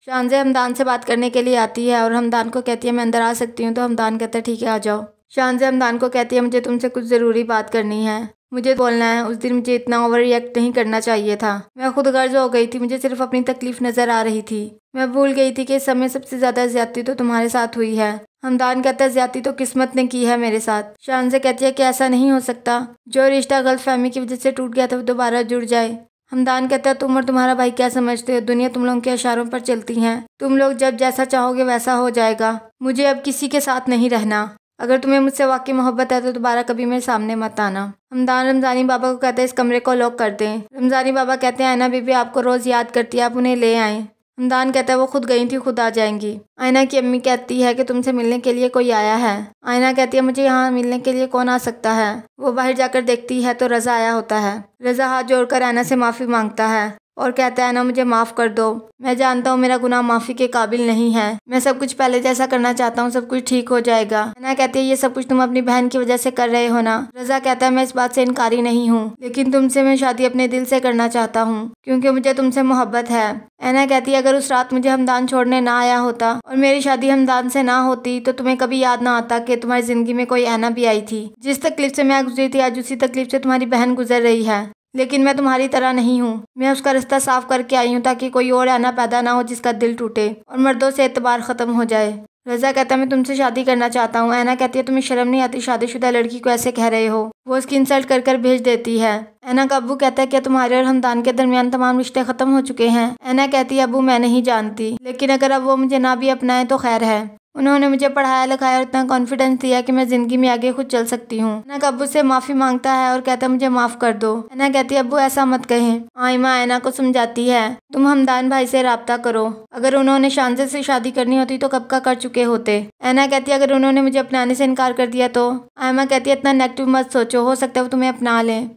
शानज़े हमदान से बात करने के लिए आती है और हमदान को कहती है मैं अंदर आ सकती हूँ। तो हमदान कहता है ठीक है आ जाओ। शानज़े हमदान को कहती है मुझे तुमसे कुछ ज़रूरी बात करनी है, मुझे बोलना है। उस दिन मुझे इतना ओवर रिएक्ट नहीं करना चाहिए था। मैं खुद गर्ज हो गई थी, मुझे सिर्फ अपनी तकलीफ नज़र आ रही थी। मैं भूल गई थी कि इस समय सबसे ज़्यादा ज़्यादती तो तुम्हारे साथ हुई है। हमदान कहता है ज़्यादती तो किस्मत ने की है मेरे साथ। शानज़े कहती है कि ऐसा नहीं हो सकता, जो रिश्ता गलतफहमी की वजह से टूट गया था वो दोबारा जुड़ जाए। हमदान कहता है तुम और तुम्हारा भाई क्या समझते हो, दुनिया तुम लोगों के इशारों पर चलती है। तुम लोग जब जैसा चाहोगे वैसा हो जाएगा। मुझे अब किसी के साथ नहीं रहना। अगर तुम्हें मुझसे वाकई मोहब्बत है तो दोबारा कभी मेरे सामने मत आना। हमदान रमज़ानी बाबा को कहते हैं इस कमरे को लॉक कर दें। रमज़ानी बाबा कहते हैं आयना बीबी आपको रोज़ याद करती है, आप उन्हें ले आएँ। हमदान कहता है वो खुद गई थी, खुद आ जाएंगी। आयना की अम्मी कहती है कि तुमसे मिलने के लिए कोई आया है। आयना कहती है मुझे यहाँ मिलने के लिए कौन आ सकता है। वो बाहर जाकर देखती है तो रज़ा आया होता है। रज़ा हाथ जोड़कर आयना से माफ़ी मांगता है और कहता है ना मुझे माफ़ कर दो, मैं जानता हूँ मेरा गुनाह माफ़ी के काबिल नहीं है। मैं सब कुछ पहले जैसा करना चाहता हूँ, सब कुछ ठीक हो जाएगा। ना कहती है ये सब कुछ तुम अपनी बहन की वजह से कर रहे हो ना। रज़ा कहता है मैं इस बात से इनकारी नहीं हूँ, लेकिन तुमसे मैं शादी अपने दिल से करना चाहता हूँ क्योंकि मुझे तुमसे मोहब्बत है। ऐना कहती है अगर उस रात मुझे हमदान छोड़ने ना आया होता और मेरी शादी हमदान से ना होती तो तुम्हें कभी याद ना आता कि तुम्हारी ज़िंदगी में कोई ऐना भी आई थी। जिस तकलीफ से मैं गुजरी थी आज उसी तकलीफ से तुम्हारी बहन गुजर रही है, लेकिन मैं तुम्हारी तरह नहीं हूँ। मैं उसका रिश्ता साफ करके आई हूँ ताकि कोई और ऐना पैदा ना हो जिसका दिल टूटे और मर्दों से एतबार ख़त्म हो जाए। रज़ा कहता है मैं तुमसे शादी करना चाहता हूँ। ऐना कहती है तुम्हें शर्म नहीं आती, शादीशुदा लड़की को ऐसे कह रहे हो। वो उसकी इंसल्ट कर कर भेज देती है। ऐना का अब्बू कहता है क्या तुम्हारे और हमदान के दरमियान तमाम रिश्ते ख़त्म हो चुके हैं। ऐना कहती है अब्बू मैं नहीं जानती, लेकिन अगर अब वो मुझे ना भी अपनाए तो खैर है। उन्होंने मुझे पढ़ाया लिखाया और इतना कॉन्फिडेंस दिया कि मैं ज़िंदगी में आगे खुद चल सकती हूँ। ऐना अब्बू से माफ़ी मांगता है और कहता है मुझे माफ़ कर दो। ऐना कहती है अब्बू ऐसा मत कहें। आइमा ऐना को समझाती है तुम हमदान भाई से रब्ता करो, अगर उन्होंने शानज़े से शादी करनी होती तो कब का कर चुके होते। ऐना कहती है अगर उन्होंने मुझे अपनाने से इनकार कर दिया तो। आइमा कहती है इतना नेगेटिव मत सोचो, हो सकता है वो तुम्हें अपना लें।